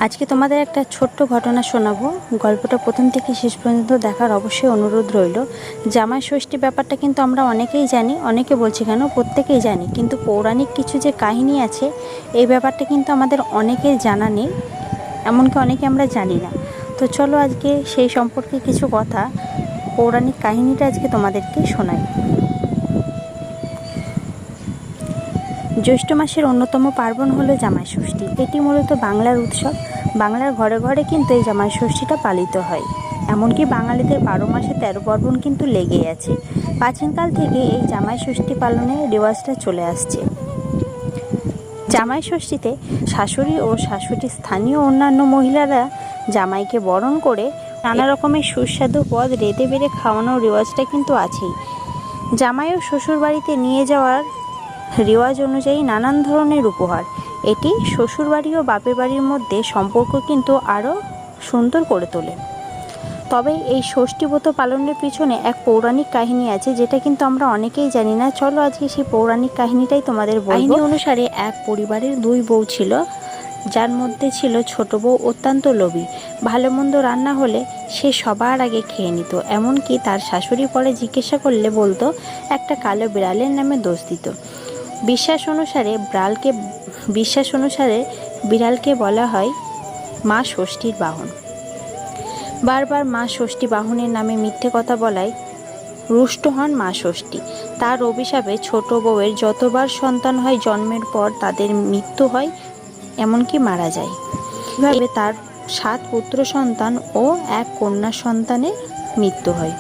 আজকে তোমাদের একটা ছোট্ট ঘটনা শোনাবো। গল্পটা প্রথম থেকে শেষ পর্যন্ত দেখার অবশ্যই অনুরোধ রইল। জামাই ষষ্ঠী ব্যাপারটা কিন্তু আমরা অনেকেই জানি, অনেকে বলছি কেন প্রত্যেকেই জানি, কিন্তু পৌরাণিক কিছু যে কাহিনী আছে এই ব্যাপারটা কিন্তু আমাদের অনেকের জানা নেই, এমনকি অনেকে আমরা জানি না। তো চলো আজকে সেই সম্পর্কে কিছু কথা, পৌরাণিক কাহিনীটা আজকে তোমাদেরকে শোনাই। জ্যৈষ্ঠ মাসের অন্যতম পার্বণ হলো জামাই ষষ্ঠী। এটি মূলত বাংলার উৎসব। বাংলার ঘরে ঘরে কিন্তু এই জামাই ষষ্ঠীটা পালিত হয়। এমনকি বাঙালিদের 12 মাসে 13 পার্বণ কিন্তু লেগেই আছে। প্রাচীনকাল থেকে এই জামাই ষষ্ঠী পালনের রেওয়াজটা চলে আসছে। জামাই ষষ্ঠীতে শাশুড়ি ও শাশুড়ির স্থানীয় অন্যান্য মহিলারা জামাইকে বরণ করে নানা রকমের সুস্বাদু পদ রেঁধে বেড়ে খাওয়ানোর রেওয়াজটা কিন্তু আছেই। জামাই ও শ্বশুর বাড়িতে নিয়ে যাওয়ার রেওয়াজ অনুযায়ী নানান ধরনের উপহার, এটি শ্বশুরবাড়ি ও বাপের বাড়ির মধ্যে সম্পর্ক কিন্তু আরও সুন্দর করে তোলে। তবে এই ষষ্ঠীব্রত পালনের পিছনে এক পৌরাণিক কাহিনী আছে, যেটা কিন্তু আমরা অনেকেই জানি না। চলো আজকে সেই পৌরাণিক কাহিনীটাই তোমাদের বলবো। কাহিনী অনুসারে এক পরিবারের 2 বউ ছিল, যার মধ্যে ছিল ছোট বউ অত্যন্ত লোভী। ভালো মন্দ রান্না হলে সে সবার আগে খেয়ে নিত। এমনকি তার শাশুড়ি পরে জিজ্ঞাসা করলে বলতো একটা কালো বিড়ালের নামে দোষ দিত। বিশ্বাস অনুসারে বিড়ালকে বলা হয় মা ষষ্ঠীর বাহন। বারবার মা ষষ্ঠী বাহনের নামে মিথ্যে কথা বলায় রুষ্ট হন মা ষষ্ঠী। তার অভিশাপে ছোট বউয়ের যতবার সন্তান হয় জন্মের পর তাদের মৃত্যু হয়, এমনকি মারা যায়। এভাবে তার 7 পুত্র সন্তান ও 1 কন্যা সন্তানের মৃত্যু হয়।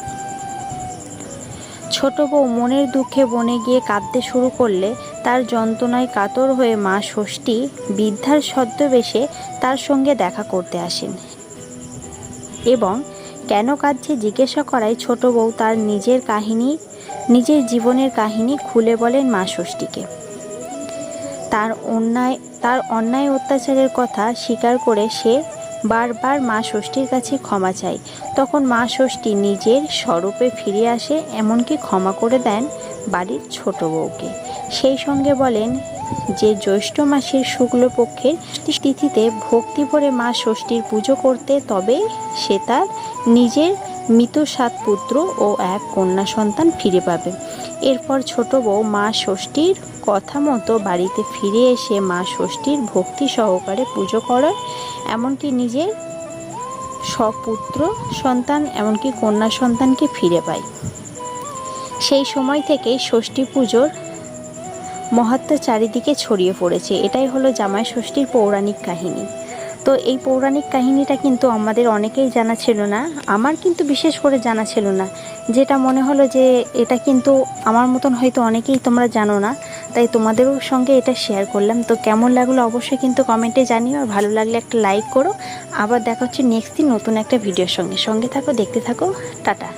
ছোট বউ মনের দুঃখে বনে গিয়ে কাঁদতে শুরু করলে তার যন্ত্রণায় কাতর হয়ে মা ষষ্ঠী বৃদ্ধার ছদ্মবেশে তার সঙ্গে দেখা করতে আসেন এবং কেন কাঁদছে জিজ্ঞাসা করায় ছোট বউ তার নিজের জীবনের কাহিনী খুলে বলেন মা ষষ্ঠীকে। তার অন্যায় অত্যাচারের কথা স্বীকার করে সে বারবার মা ষষ্ঠীর কাছে ক্ষমা চায়। তখন মা ষষ্ঠী নিজের স্বরূপে ফিরে আসে, এমনকি ক্ষমা করে দেন বাড়ির ছোট বউকে। সেই সঙ্গে বলেন যে জ্যৈষ্ঠ মাসের শুক্লপক্ষের তিথিতে ভক্তি ভরে মা ষষ্ঠীর পুজো করতে, তবেই সে তার নিজের মৃত 7 পুত্র ও 1 কন্যা সন্তান ফিরে পাবে। এরপর ছোট বউ মা ষষ্ঠীর কথা মতো বাড়িতে ফিরে এসে মা ষষ্ঠীর ভক্তি সহকারে পুজো করার, এমনকি নিজের সপুত্র সন্তান এমনকি কন্যা সন্তানকে ফিরে পায়। সেই সময় থেকেই ষষ্ঠী পুজোর মহত্ব চারিদিকে ছড়িয়ে পড়েছে। এটাই হলো জামাই ষষ্ঠীর পৌরাণিক কাহিনী। তো এই পৌরাণিক কাহিনীটা কিন্তু আমাদের অনেকেই জানা ছিল না, আমার কিন্তু বিশেষ করে জানা ছিল না। যেটা মনে হলো যে এটা কিন্তু আমার মতন হয়তো অনেকেই তোমরা জানো না, তাই তোমাদেরও সঙ্গে এটা শেয়ার করলাম। তো কেমন লাগলো অবশ্যই কিন্তু কমেন্টে জানিও, আর ভালো লাগলে একটা লাইক করো। আবার দেখা হচ্ছে নেক্সট দিন নতুন একটা ভিডিওর সঙ্গে থাকো, দেখতে থাকো। টাটা।